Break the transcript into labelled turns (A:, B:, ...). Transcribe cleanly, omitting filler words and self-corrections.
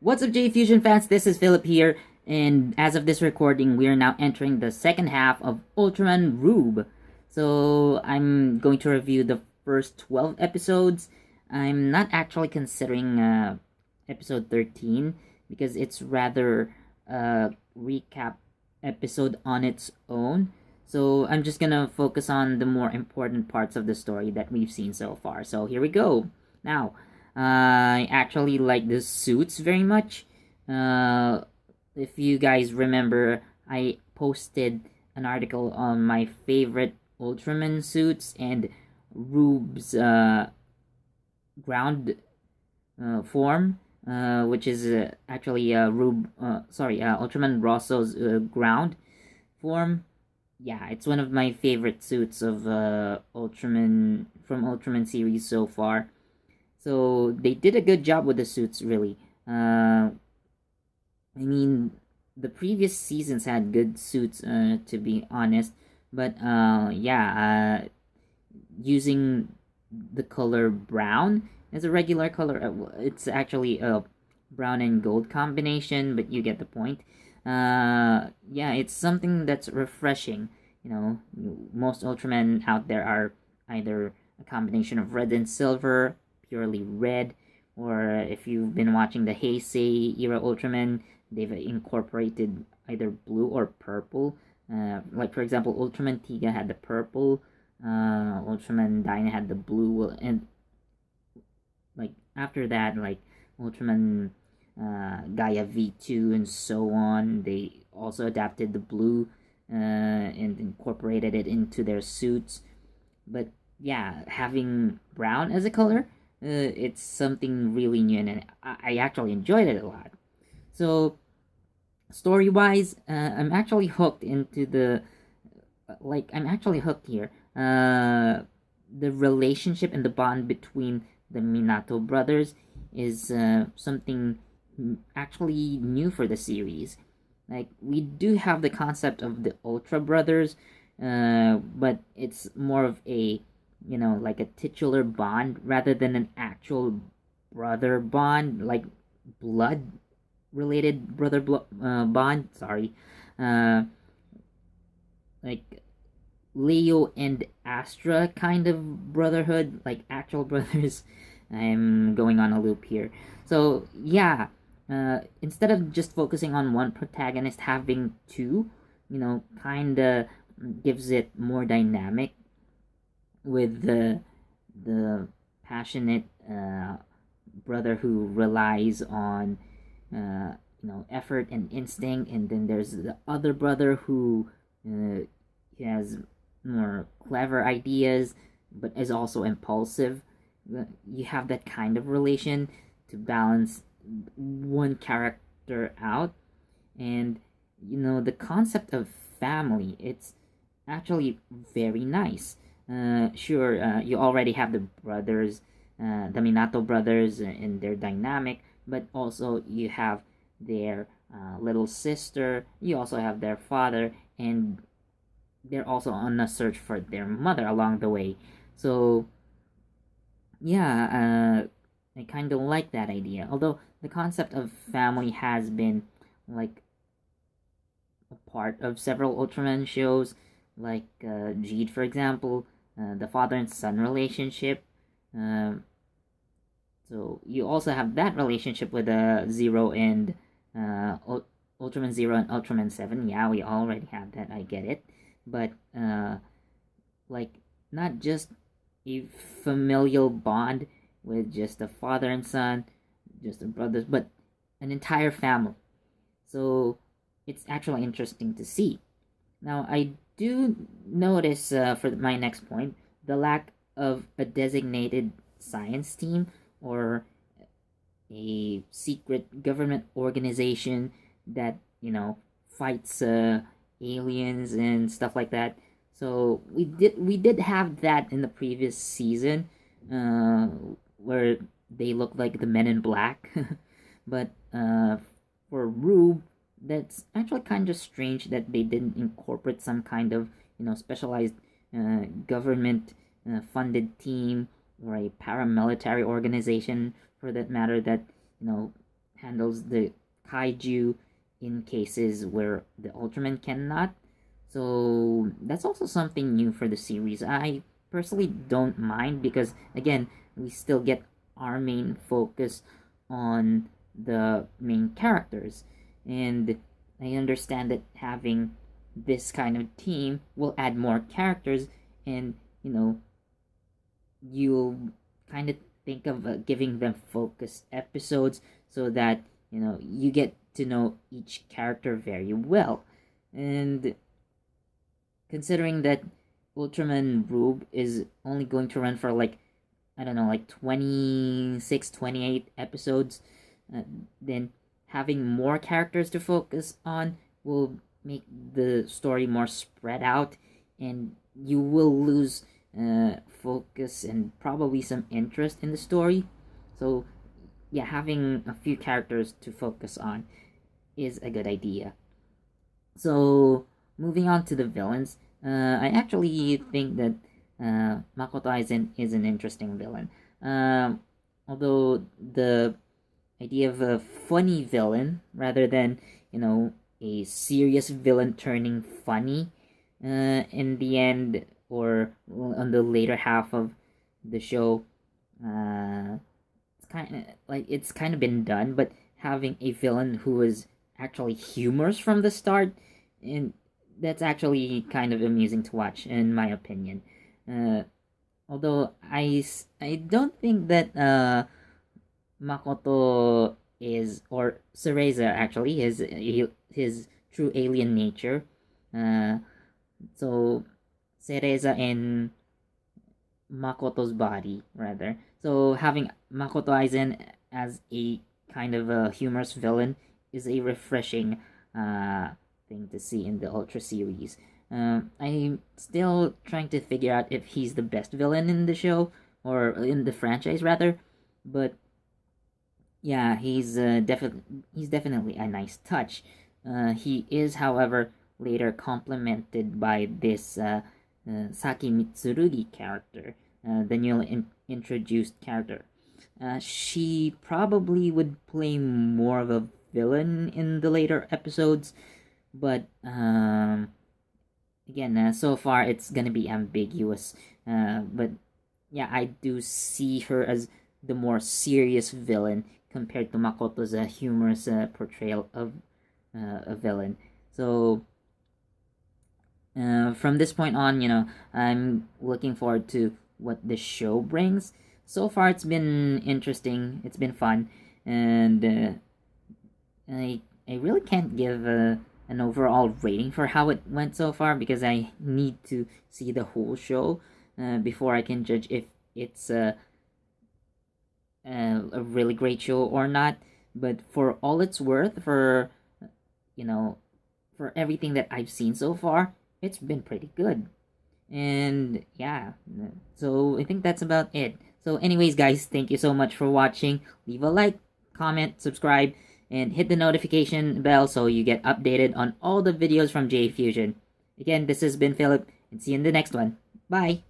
A: What's up, J Fusion fans? This is Philip here, and as of this recording, we are now entering the second half of Ultraman Rube. So, I'm going to review the first 12 episodes. I'm not actually considering episode 13 because it's rather a recap episode on its own. So, I'm just gonna focus on the more important parts of the story that we've seen so far. So, here we go. Now, I actually like the suits very much. Uh, if you guys remember, I posted an article on my favorite Ultraman suits and Rube's ground form, which is actually Ultraman Rosso's ground form. Yeah, it's one of my favorite suits of Ultraman from Ultraman series so far. So they did a good job with the suits, really. I mean, the previous seasons had good suits, to be honest. But yeah, using the color brown as a regular color, it's actually a brown and gold combination, but you get the point. Yeah, it's something that's refreshing. You know, most Ultramen out there are either a combination of red and silver, purely red, or if you've been watching the Heisei era Ultraman, they've incorporated either blue or purple. Like for example, Ultraman Tiga had the purple, Ultraman Dyna had the blue, and like after that, like Ultraman Gaia V2 and so on, they also adapted the blue and incorporated it into their suits. But yeah, having brown as a color, it's something really new, and I actually enjoyed it a lot. So story wise, I'm actually hooked into the I'm actually hooked here. The relationship and the bond between the Minato brothers is something actually new for the series. Like we do have the concept of the Ultra brothers, but it's more of a like a titular bond rather than an actual brother bond, like blood related bond. Sorry, uh, like Leo and Astra kind of brotherhood, like actual brothers. I'm going on a loop here. So yeah, instead of just focusing on one protagonist, having two, kind of gives it more dynamic with the passionate brother who relies on effort and instinct, and then there's the other brother who has more clever ideas but is also impulsive. You have that kind of relation to balance one character out. And the concept of family, it's actually very nice. Sure, you already have the brothers, the Minato brothers, and their dynamic, but also you have their little sister, you also have their father, and they're also on a search for their mother along the way. So yeah, I kind of like that idea. Although the concept of family has been like a part of several Ultraman shows, like Jeed, for example, the father and son relationship. Um, so you also have that relationship with Zero and Ultraman Zero and Ultraman 7. Yeah, we already have that. I get it, but like not just a familial bond with just a father and son, just the brothers, but an entire family. So it's actually interesting to see. Now, I do notice for my next point the lack of a designated science team or a secret government organization that fights aliens and stuff like that. So we did have that in the previous season, uh, where they look like the Men in Black, but for Rube, that's actually kind of strange that they didn't incorporate some kind of specialized government funded team or a paramilitary organization for that matter that you know handles the kaiju in cases where the Ultraman cannot. So that's also something new for the series. I personally don't mind because again, we still get our main focus on the main characters. And I understand that having this kind of team will add more characters, and you'll kind of think of giving them focus episodes so that you get to know each character very well. And considering that Ultraman Rube is only going to run for like, I don't know, like 26, 28 episodes, uh, then having more characters to focus on will make the story more spread out, and you will lose focus and probably some interest in the story. So, yeah, having a few characters to focus on is a good idea. So, moving on to the villains, I actually think that Makoto Aizen is an interesting villain. Although the idea of a funny villain rather than, a serious villain turning funny in the end or on the later half of the show, it's kind of been done, but having a villain who is actually humorous from the start, and that's actually kind of amusing to watch, in my opinion. Uh, Although I don't think that Makoto is, or Cereza actually, his true alien nature. Uh, so Cereza and Makoto's body, rather. So having Makoto Aizen as a kind of a humorous villain is a refreshing thing to see in the Ultra series. I'm still trying to figure out if he's the best villain in the show or in the franchise rather, but yeah, he's definitely a nice touch. He is, however, later complemented by this Saki Mitsurugi character, the newly introduced character. She probably would play more of a villain in the later episodes, but again, so far it's gonna be ambiguous. But yeah, I do see her as the more serious villain compared to Makoto's humorous portrayal of a villain. So from this point on, I'm looking forward to what the show brings. So far, it's been interesting. It's been fun, and I really can't give an overall rating for how it went so far because I need to see the whole show before I can judge if it's a really great show or not. But for all it's worth, you know, for everything that I've seen so far, it's been pretty good. And yeah, so I think that's about it. So, anyways, guys, thank you so much for watching. Leave a like, comment, subscribe, and hit the notification bell so you get updated on all the videos from J Fusion. Again, this has been Philip, and see you in the next one. Bye!